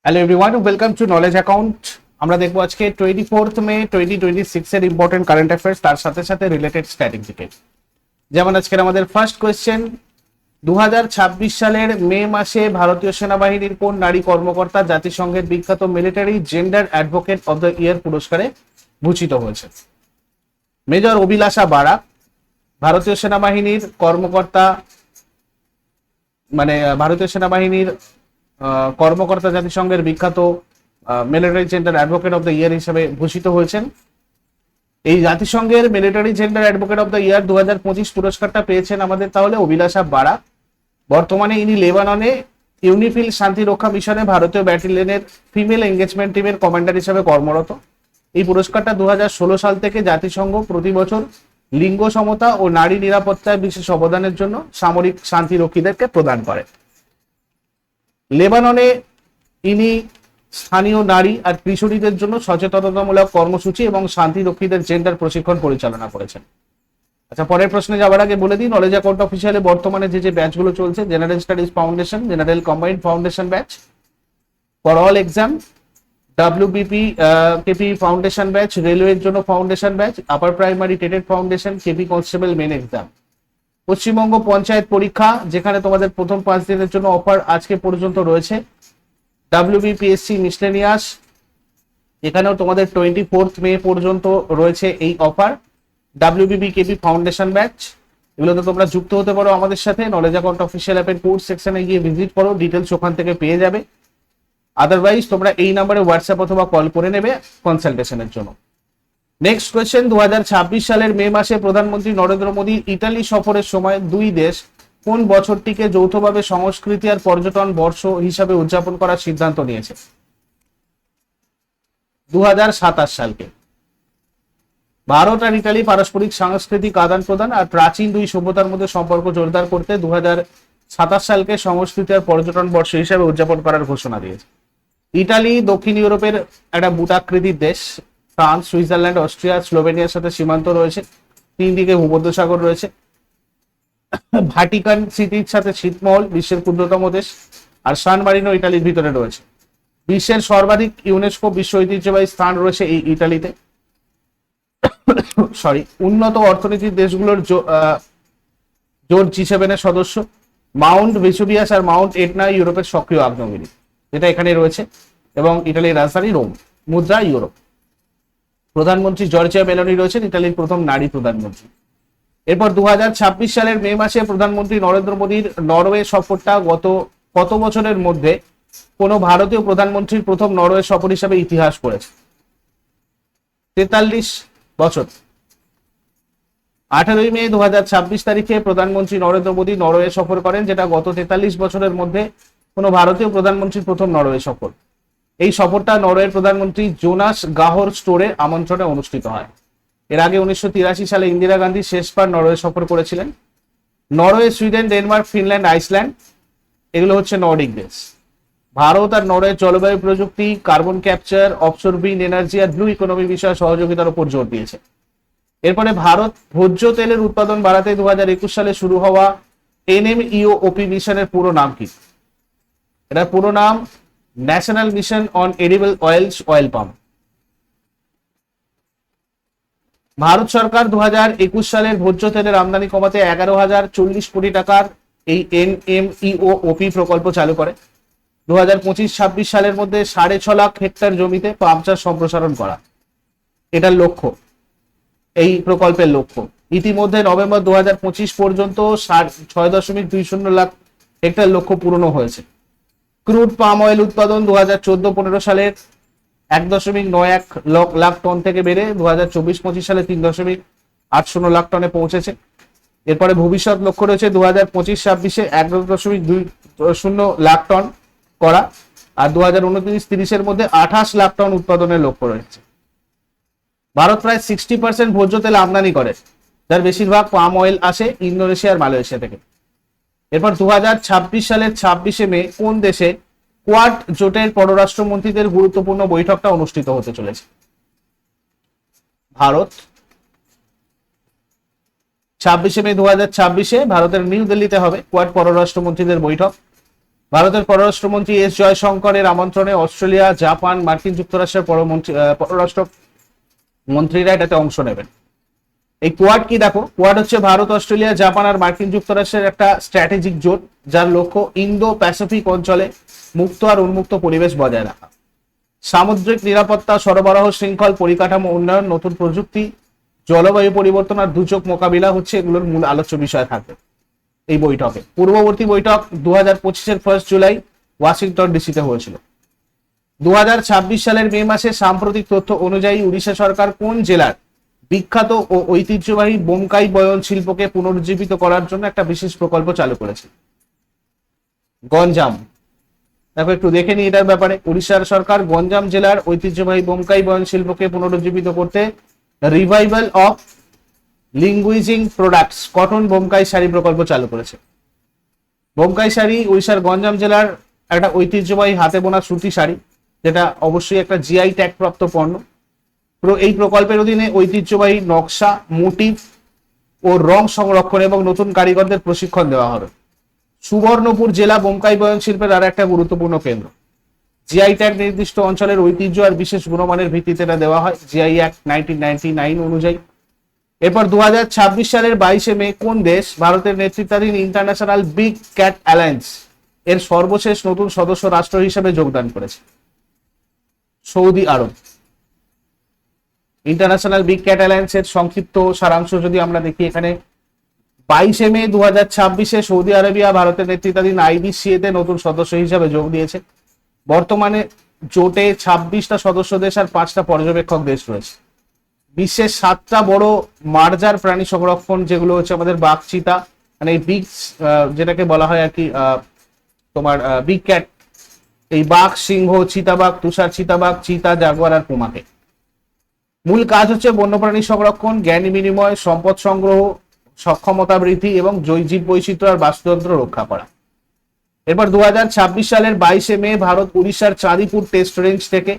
Hello everyone, welcome to knowledge account. আমরা দেখবো আজকে 24 মে 2026 এর ইম্পর্টেন্ট কারেন্ট অ্যাফেয়ার্স, তার সাথে সাথে রিলেটেড স্ট্যাটিস্টিক্স। যেমন আজকের আমাদের ফার্স্ট কোয়েশ্চেন, 2026 সালের মে মাসে ভারতীয় সেনাবাহিনীর কোন নারী কর্মকর্তা জাতিসংঘের বিখ্যাত military gender advocate of the year পুরস্কারে ভূষিত হয়েছে? মেজর অভিলাষা বারাক ভারতীয় সেনাবাহিনীর কর্মকর্তা, ভারতীয় সেনাবাহিনীর কর্মকর্তা জাতিসংঘের বিখ্যাত military gender advocate of the year হিসেবে ভূষিত হয়েছেন। এই জাতিসংঘের military gender advocate of the year 2025 পুরস্কারটা পেয়েছেন আমাদের তাহলে অভিলাষা বারাক। বর্তমানে ইনি লেবাননে ইউনিফিল শান্তিরক্ষা মিশনে ভারতীয় ব্যাটালিয়নের ফিমেল এঙ্গেজমেন্ট টিমের কমান্ডার হিসেবে কর্মরত। এই পুরস্কারটা 2016 সাল থেকে জাতিসংঘ প্রতি বছর লিঙ্গ সমতা ও নারী নিরাপত্তায় বিশেষ অবদানের জন্য সামরিক শান্তিরক্ষীদেরকে প্রদান করে। লেবাননে ইনি স্থানীয় নারী আর কিশোরীদের জন্য সচেতনতামূলক কর্মসূচি এবং শান্তিরক্ষীদের জেন্ডার প্রশিক্ষণ পরিচালনা করেছেন। আচ্ছা, পরের প্রশ্নে যাওয়ার আগে বলে দিই, নলেজ অ্যাকাউন্ট অফিসিয়ালে বর্তমানে যে ব্যাচগুলো চলছে, general studies foundation, general combined foundation batch for all exam, WBP KP foundation batch, রেলওয়ের জন্য ফাউন্ডেশন ব্যাচ, আপার প্রাইমারি টেটেড foundation, KP constable main exam, Paschimbanga panchayat পরীক্ষা, যেখানে তোমাদের প্রথম 5 দিনের জন্য অফার আজকে পর্যন্ত রয়েছে, ডাব্লিউবিপিএসসি মিসলেনিয়াস, এখানেও তোমাদের 24 মে পর্যন্ত রয়েছে এই offer, WBP KP foundation batch. এগুলোতে তোমরা যুক্ত হতে পারো আমাদের সাথে। নলেজ অ্যাকাউন্ট অফিসিয়াল অ্যাপের কোর্স সেকশনে গিয়ে ভিজিট করো, ডিটেলস ওখান থেকে পেয়ে যাবে। আদারওয়াইজ তোমরা এই নাম্বারে হোয়াটসঅ্যাপ অথবা কল করে নেবে কনসালটেশনের জন্য। নেক্সট কোয়েশ্চেন, 2026 সালের মে মাসে প্রধানমন্ত্রী নরেন্দ্র মোদী ইতালি সফরের সময় দুই দেশ কোন বছরটিকে যৌথভাবে সংস্কৃতি আর পর্যটন বর্ষ হিসাবে উদযাপন করার সিদ্ধান্ত নিয়েছে? 2027 সালকে। ভারত আর ইতালি পারস্পরিক সাংস্কৃতিক আদান প্রদান আর প্রাচীন দুই সভ্যতার মধ্যে সম্পর্ক জোরদার করতে 2027 সালকে সংস্কৃতি আর পর্যটন বর্ষ হিসাবে উদযাপন করার ঘোষণা দিয়েছে। ইতালি দক্ষিণ ইউরোপের একটা বুটাকৃতির দেশ। ফ্রান্স, সুইজারল্যান্ড, অস্ট্রিয়া, স্লোভেনিয়ার সাথে সীমান্ত রয়েছে, 3 দিকে ভূমধ্যসাগর রয়েছে। ভাটিকান সিটির সাথে ছিটমহল, বিশ্বের ক্ষুদ্রতম দেশ। আর সান মারিনো ইতালির ভিতরে রয়েছে। বিশ্বের সর্বাধিক ইউনেস্কো বিশ্ব ঐতিহ্যবাহী স্থান রয়েছে এই ইতালিতে। উন্নত অর্থনীতির দেশগুলোর জোট G7 এর সদস্য। মাউন্ট ভেসুভিয়াস আর মাউন্ট এটনা ইউরোপের সক্রিয় আগ্নেয়গিরি, যেটা এখানে রয়েছে, এবং ইতালির রাজধানী রোম। মুদ্রা ইউরো। প্রধানমন্ত্রী জর্জিয়া মেলোনি রয়েছেন ইতালির প্রথম নারী প্রধানমন্ত্রী। এরপর 2026 সালের মে মাসে প্রধানমন্ত্রী নরেন্দ্র মোদীর নরওয়ে সফরটা কত বছরের মধ্যে কোন ভারতীয় প্রধানমন্ত্রীর প্রথম নরওয়ে সফর হিসাবে ইতিহাস করেছে? 43 বছর। 18 মে 2026 তারিখে প্রধানমন্ত্রী নরেন্দ্র মোদী নরওয়ে সফর করেন, যেটা গত 43 বছরের মধ্যে কোন ভারতীয় প্রধানমন্ত্রীর প্রথম নরওয়ে সফর। এই সফরটা নরওয়ের প্রধানমন্ত্রী জোনাস গাহর স্টোরের আমন্ত্রণে অনুষ্ঠিত হয়। এর আগে 1983 সালে ইন্দিরা গান্ধী শেষবার নরওয়ে সফর করেছিলেন। Norway, Sweden, Denmark, Finland, Iceland, এগুলো হচ্ছে নর্ডিক দেশ। ভারত আর নরওয়ের জলবায়ু প্রযুক্তি, carbon capture, offshore wind energy আর ব্লু ইকোনমি বিষয়ে সহযোগিতার উপর জোর দিয়েছে। এরপরে ভারত ভোজ্য তেলের উৎপাদন বাড়াতে 2021 সালে শুরু হওয়া NMEO-OP মিশনের পুরো নাম কি? এটার পুরো নাম national mission on edible oils, oil পাম্প। ভারত সরকার 2021 সালের ভোজ্য তেলের আমদানি কমাতে 11,040 কোটি টাকার এই NMEO-OP প্রকল্প চালু করে। 2025-26 সালের মধ্যে 6.5 লাখ হেক্টর জমিতে পাম চাষ সম্প্রসারণ করা এটার লক্ষ্য, এই প্রকল্পের লক্ষ্য। ইতিমধ্যে নভেম্বর 2025 পর্যন্ত 6.20 লাখ হেক্টর লক্ষ্য পূরণ হয়েছে। ক্রুড পাম অয়েল উৎপাদন 2014-15 সালের 1.91 লাখ টন থেকে বেড়ে 2024-25 সালে 3.80 লাখ টনে পৌঁছেছে। এরপরে ভবিষ্যৎ লক্ষ্য রয়েছে 2025-26-এ 1.20 লাখ টন করা, আর 2029-30-এর মধ্যে 28 লাখ টন উৎপাদনের লক্ষ্য রয়েছে। ভারত প্রায় 60% ভোজ্য তেল আমদানি করে, যার বেশিরভাগ পাম অয়েল আসে ইন্দোনেশিয়া আর মালয়েশিয়া থেকে। এরপর 2026 সালের 26 মে কোন দেশে কোয়াড জোটের পররাষ্ট্রমন্ত্রীদের গুরুত্বপূর্ণ বৈঠকটা অনুষ্ঠিত হতে চলেছে? ভারত। 26 মে 2026-এ ভারতের নিউ দিল্লিতে হবে কোয়াড পররাষ্ট্রমন্ত্রীদের বৈঠক। ভারতের পররাষ্ট্রমন্ত্রী এস জয়শঙ্করের আমন্ত্রণে অস্ট্রেলিয়া, জাপান, মার্কিন যুক্তরাষ্ট্রের পররাষ্ট্র মন্ত্রীরা এটাতে অংশ নেবেন। এই কোয়াড কি দেখো, কোয়াড হচ্ছে ভারত, অস্ট্রেলিয়া, জাপান আর মার্কিন যুক্তরাষ্ট্রের একটা স্ট্র্যাটেজিক জোট, যার লক্ষ্য ইন্দো প্যাসিফিক অঞ্চলে মুক্ত আর উন্মুক্ত পরিবেশ বজায় রাখা। সামুদ্রিক নিরাপত্তা, সরবরাহ শৃঙ্খল, পরিকাঠামো উন্নয়ন, নতুন প্রযুক্তি, জলবায়ু পরিবর্তন আর দুর্যোগ মোকাবিলা হচ্ছে এগুলোর মূল আলোচ্য বিষয় থাকবে এই বৈঠকে। পূর্ববর্তী বৈঠক 2025-এর 1 জুলাই ওয়াশিংটন ডিসিতে হয়েছিল। 2026 সালের মে মাসে সাম্প্রতিক তথ্য অনুযায়ী উড়িষ্যা সরকার কোন জেলার বিখ্যাত ও ঐতিহ্যবাহী বোমকাই বয়ন শিল্পকে পুনরুজ্জীবিত করার জন্য একটা বিশেষ প্রকল্প চালু করেছে? গঞ্জাম। দেখো একটু দেখে নি এটার ব্যাপারে। উড়িষ্যার সরকার গঞ্জাম জেলার ঐতিহ্যবাহী বোমকাই বয়ন শিল্পকে পুনরুজ্জীবিত করতে revival of languishing products cotton Bomkai sari প্রকল্প চালু করেছে। বোমকাই শাড়ি উড়িষ্যার গঞ্জাম জেলার একটা ঐতিহ্যবাহী হাতে বোনা সুতি শাড়ি, যেটা অবশ্যই একটা জিআই ট্যাগ প্রাপ্ত পণ্য। এই প্রকল্পের অধীনে ঐতিহ্যবাহী নকশা, মোটিভ ও রং সংরক্ষণ এবং নতুন কারিগরদের প্রশিক্ষণ দেওয়া হবে। সুবর্ণপুর জেলা বোমকাই বয়ন শিল্পের আর একটা গুরুত্বপূর্ণ কেন্দ্র। জিআই ট্যাগ নির্দিষ্ট অঞ্চলের ঐতিহ্য আর বিশেষ গুণমানের ভিত্তিতে এটা দেওয়া হয় জিআই অ্যাক্ট 1999 অনুযায়ী। এরপর 2026 সালের 22শে মে কোন দেশ ভারতের নেতৃত্বাধীন ইন্টারন্যাশনাল বিগ ক্যাট অ্যালায়েন্স এর সর্বশেষ নতুন সদস্য রাষ্ট্র হিসেবে যোগদান করেছে? সৌদি আরব। ইন্টারন্যাশনাল বিগ ক্যাট অ্যালায়েন্স এর সংক্ষিপ্ত সারাংশ যদি আমরা দেখি এখানে, 22শে মে 2026-এ সৌদি আরবিয়া ভারতের নেতৃত্বাধীন আইবিসিএ তে নতুন সদস্য হিসেবে যোগ দিয়েছে। বর্তমানে জোটে 26টা সদস্য দেশ আর 5টা পর্যবেক্ষক দেশ রয়েছে। বিশ্বের 7টা বড় মার্জার প্রাণী সংরক্ষণ, যেগুলো হচ্ছে আমাদের বাঘ, চিতা, মানে এই বিগ যেটাকে বলা হয় আর কি তোমার বিগ ক্যাট, এই বাঘ, সিংহ, চিতাবাঘ, তুষার চিতাবাঘ, চিতা, জাগুয়ার আর পুমাকে। মূল কাজ হচ্ছে বন্যপ্রাণী সংরক্ষণ, জ্ঞান বিনিময়, সম্পদ সংগ্রহ, সক্ষমতা বৃদ্ধি এবং জৈব বৈচিত্র্য আর বাস্তুতন্ত্র রক্ষা করা। এরপর 2026 সালের 22শে মে ভারত উড়িষ্যার চাঁদিপুর টেস্ট রেঞ্জ থেকে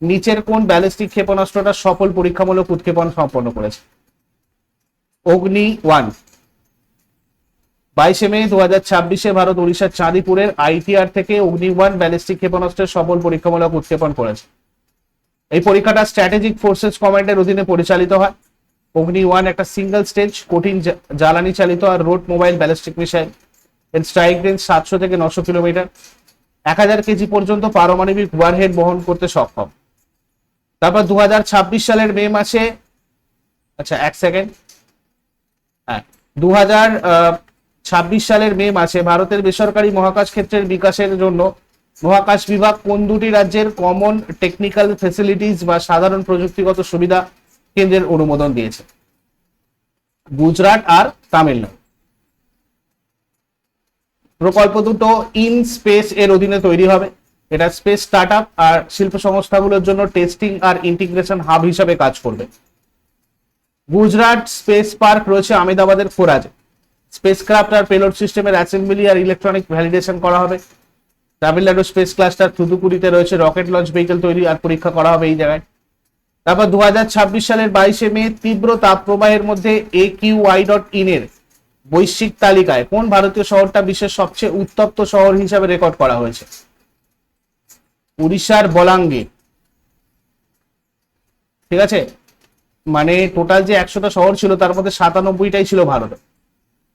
নিচের কোন ব্যালিস্টিক ক্ষেপণাস্ত্রটা সফল পরীক্ষামূলক উৎক্ষেপণ সম্পন্ন করেছে? অগ্নি 1। 22শে মে 2026-এ ভারত উড়িষ্যার চাঁদিপুরের আইটিআর থেকে অগ্নি 1 ব্যালিস্টিক ক্ষেপণাস্ত্রের সফল পরীক্ষামূলক উৎক্ষেপণ করেছে। এই পরীক্ষাটা স্ট্র্যাটেজিক ফোর্সেস কমান্ডের অধীনে পরিচালিত হয়। অগ্নি 1 একটা সিঙ্গেল স্টেজ কঠিন জ্বালানি চালিত আর রোড মোবাইল ব্যালিস্টিক মিসাইল। এর স্ট্রাইক রেঞ্জ 700 থেকে 900 কিলোমিটার, 1000 কেজি পর্যন্ত পারমাণবিক ওয়ারহেড বহন করতে সক্ষম। তারপর 2026 সালের মে মাসে, আচ্ছা এক সেকেন্ড, হ্যাঁ 2026 সালের মে মাসে ভারতের বেসরকারি মহাকাশ ক্ষেত্রের বিকাশের জন্য মহাকাশ বিভাগ কোন দুটি রাজ্যের কমন টেকনিক্যাল ফেসিলিটিস বা সাধারণ প্রযুক্তিগত সুবিধা কেন্দ্রের অনুমোদন দিয়েছে? গুজরাট আর তামিলনাড়ু। প্রকল্প দুটো ইন স্পেস এর অধীনে তৈরি হবে। এটা স্পেস স্টার্টআপ আর শিল্প সংস্থাগুলোর জন্য টেস্টিং আর ইন্টিগ্রেশন হাব হিসাবে কাজ করবে। গুজরাট স্পেস পার্ক রয়েছে আহমেদাবাদের ফোরাজে। স্পেসক্রাফট আর পেলোড সিস্টেমের অ্যাসেম্বলি আর ইলেকট্রনিক ভ্যালিডেশন করা হবে। তামিলনাড়ু স্পেস ক্লাস্টার থুতুকুড়িতে রয়েছে রকেট লঞ্চ ভেহিকল তৈরি আর পরীক্ষা করা হবে এই জায়গায়। তারপর 2026 সালের 22শে মে তীব্র তাপপ্রবাহের মধ্যে AQI.in এর বৈশ্বিক তালিকায় কোন ভারতীয় শহরটা বিশ্বের সবচেয়ে উত্তপ্ত শহর হিসাবে রেকর্ড করা হয়েছে? উড়িষ্যার বলাঙ্গীর। ঠিক আছে, মানে টোটাল যে 100টা শহর ছিল তার মধ্যে 97টাই ছিল ভারতে।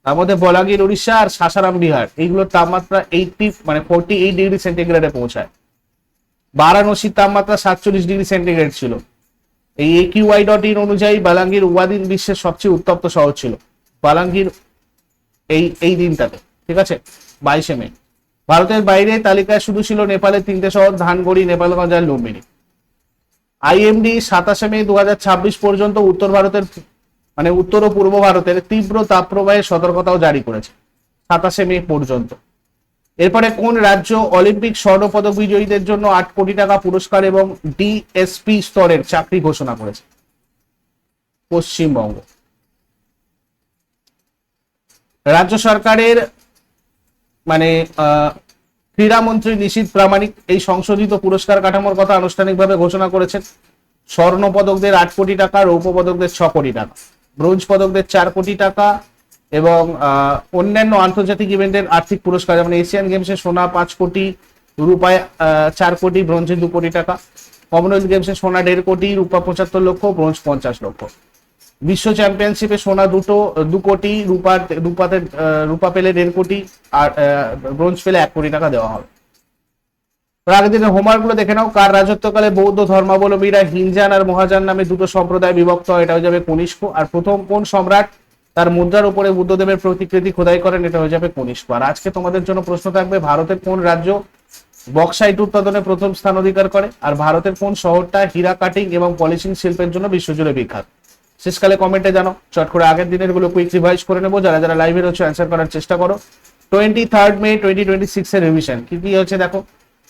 তার মধ্যে বলাঙ্গীর উড়িষ্যা আর সাসারাম বিহার, এইগুলোর তাপমাত্রা 48 ডিগ্রি সেন্টিগ্রেডে পৌঁছায়। বারাণসীর তাপমাত্রা 47 ডিগ্রি সেন্টিগ্রেড ছিল। এই AQI.in অনুযায়ী বালাঙ্গীর ওয়াদিন বিশ্বের সবচেয়ে উত্তপ্ত শহর ছিল। বালাঙ্গীর এই দিনটাতে, ঠিক আছে, 22শে মে। ভারতের বাইরে তালিকায় শুধু ছিল নেপালের 3টে শহর, ধানগড়ি, নেপালগঞ্জ আর লুম্বিনী। IMD 27শে মে 2026 পর্যন্ত উত্তর ভারতের মানে উত্তর ও পূর্ব ভারতের তীব্র তাপপ্রবাহের সতর্কতাও জারি করেছে 27শে মে পর্যন্ত। এরপরে কোন রাজ্য অলিম্পিক স্বর্ণ পদক বিজয়ীদের জন্য 8 কোটি টাকা পুরস্কার এবং DSP স্তরের চাকরি ঘোষণা করেছে? পশ্চিমবঙ্গ। রাজ্য সরকারের মানে ক্রীড়ামন্ত্রী নিশীথ প্রামাণিক এই সংশোধিত পুরস্কার কাঠামোর কথা আনুষ্ঠানিকভাবে ঘোষণা করেছেন। স্বর্ণ পদকদের 8 কোটি টাকা, রৌপ্য পদকদের 6 কোটি টাকা, ব্রোঞ্জ পদকদের 4 কোটি টাকা, এবং অন্যান্য আন্তর্জাতিক ইভেন্টের আর্থিক পুরস্কার, যেমন এশিয়ান গেমসে সোনা 5 কোটি, রূপায় 4 কোটি, ব্রোঞ্জে 2 কোটি টাকা। কমনওয়েলথ গেমসে সোনা 1.5 কোটি, রূপা 75 লক্ষ, ব্রোঞ্জ 50 লক্ষ। বিশ্ব চ্যাম্পিয়নশিপে সোনা 2 কোটি, রূপা পেলে 1.5 কোটি, আর ব্রোঞ্জ পেলে 1 কোটি টাকা দেওয়া হবে। আগের দিনের হোমওয়ার্ক গুলো দেখে নাও। কার রাজত্বকালে বৌদ্ধ ধর্মাবলম্বীরা হিনজান আর মহাযান নামে দুটো সম্প্রদায় বিভক্ত হয়? এটা হয়ে যাবে কনিষ্ক। আর প্রথম কোন সম্রাট তার মুদ্রার উপরে বুদ্ধদেবের প্রতিকৃতি খোদাই করেন? এটা হয়ে যাবে কনিষ্ক। আর আজকে তোমাদের জন্য প্রশ্ন থাকবে, ভারতের কোন রাজ্য বক্সাইট উৎপাদনে প্রথম স্থান অধিকার করে? আর ভারতের কোন শহরটা হীরা কাটিং এবং পলিশিং শিল্পের জন্য বিশ্বজুড়ে বিখ্যাত? শেষকালে কমেন্টে জানো। চট করে আগের দিনের গুলো কুইক রিভাইজ করে নেবো। যারা যারা লাইভে রয়েছে অ্যান্সার করার চেষ্টা করো। 23 মে 2026 এর রিভিশন কি কি হচ্ছে দেখো।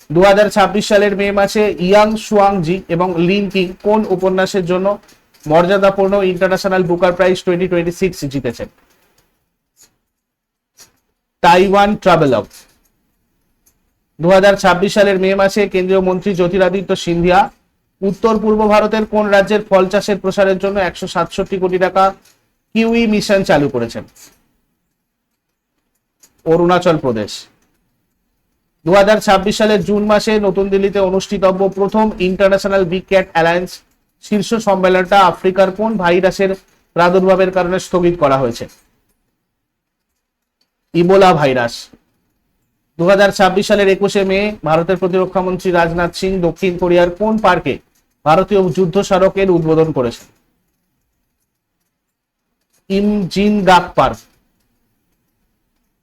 2026 সালের মে মাসে ইয়াং সুয়াংজি এবং লিন কিং কোন উপন্যাসের জন্য মর্যাদাপূর্ণ ইন্টারন্যাশনাল বুকার প্রাইজ 2026 জিতেছেন? Taiwan travelogue. 2026 সালের মে মাসে কেন্দ্রীয় মন্ত্রী জ্যোতিরাদিত্য সিন্ধিয়া উত্তর পূর্ব ভারতের কোন রাজ্যের ফল চাষের প্রসারের জন্য 167 কোটি টাকা কিউই মিশন চালু করেছেন? অরুণাচল প্রদেশ। 2026 সালের জুন মাসে নতুন দিল্লিতে অনুষ্ঠিতব্য প্রথম ইন্টারন্যাশনাল বিগ ক্যাট অ্যালায়েন্স শীর্ষ সম্মেলনটা আফ্রিকার কোন ভাইরাসের প্রাদুর্ভাবের কারণে স্থগিত করা হয়েছে? Ebola virus. 2026 সালের 21 মে ভারতের প্রতিরক্ষা মন্ত্রী রাজনাথ সিং দক্ষিণ কোরিয়ার কোন পার্কে ভারতীয় যুদ্ধ স্মারকের উদ্বোধন করেছেন? ইমজিনগাক পার্ক।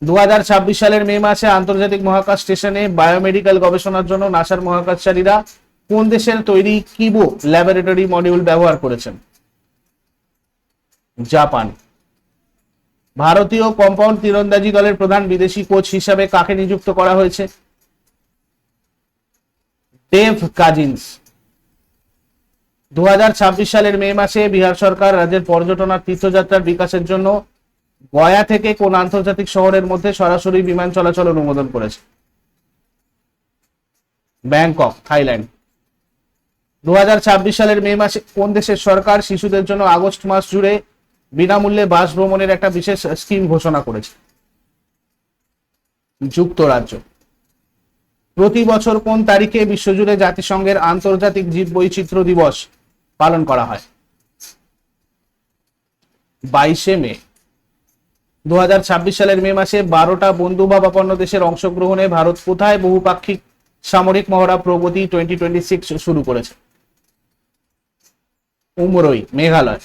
2026 সালের মে মাসে আন্তর্জাতিক মহাকাশ স্টেশনে বায়োমেডিক্যাল গবেষণার জন্য নাসার মহাকাশচারীরা কোন দেশের তৈরি কিবো ল্যাবরেটরি মডিউল ব্যবহার করেছেন? জাপান। ভারতীয় কম্পাউন্ড তীরন্দাজি দলের প্রধান বিদেশি কোচ হিসাবে কাকে নিযুক্ত করা হয়েছে? Dave Cousins. 2026 সালের মে মাসে বিহার সরকার রাজ্যের পর্যটন আর তীর্থযাত্রার বিকাশের জন্য গয়া থেকে কোন আন্তর্জাতিক শহরের মধ্যে সরাসরি বিমান চলাচল অনুমোদন করেছে? Bangkok, Thailand. 2026 সালের মে মাসে কোন দেশের সরকার শিশুদের জন্য আগস্ট মাস জুড়ে বিনামূল্যে বাস ভ্রমণের একটা বিশেষ স্কিম ঘোষণা করেছে? যুক্তরাজ্য। প্রতি বছর কোন তারিখে বিশ্বজুড়ে জাতিসংঘের আন্তর্জাতিক জীববৈচিত্র্য দিবস পালন করা হয়? 22 মে। 2026 সালের মে মাসে 12টা বন্ধুভাবাপন্ন দেশের অংশগ্রহণে ভারত কোথায় বহুপাক্ষিক সামরিক মহড়া প্রগতি 2026 শুরু করেছে? উমরই, মেঘালয়।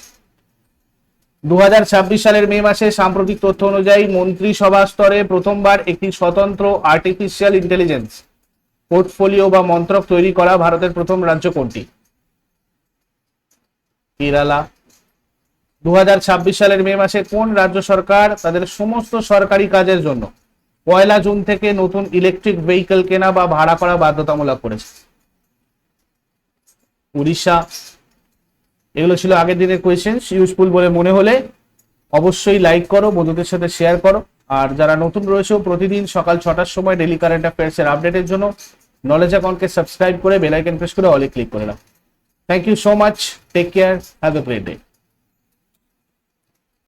2026 সালের মে মাসে সাম্প্রতিক তথ্য অনুযায়ী মন্ত্রিসভা স্তরে প্রথমবার একটি স্বতন্ত্র আর্টিফিশিয়াল ইন্টেলিজেন্স পোর্টফোলিও বা মন্ত্রক তৈরি করা ভারতের প্রথম রাজ্য কোনটি? কেরালা। 2026 সালের মে মাসে কোন রাজ্য সরকার তাদের সমস্ত সরকারি কাজের জন্য 1 জুন থেকে নতুন ইলেকট্রিক ভেহিকল কেনা বা ভাড়া করা বাধ্যতামূলক করেছে? উড়িষ্যা। এগুলো ছিল আগের দিনের কোয়েশ্চেন। ইউজফুল বলে মনে হলে অবশ্যই লাইক করো, বন্ধুদের সাথে শেয়ার করো। আর যারা নতুন রয়েছে প্রতিদিন সকাল 6টার সময় ডেইলি কারেন্ট অ্যাফেয়ার্সের আপডেটের জন্য নলেজ অ্যাকাউন্টকে সাবস্ক্রাইব করে বেল আইকন প্রেস করে অলে ক্লিক করে দাও। Thank you so much, take care, have a great day.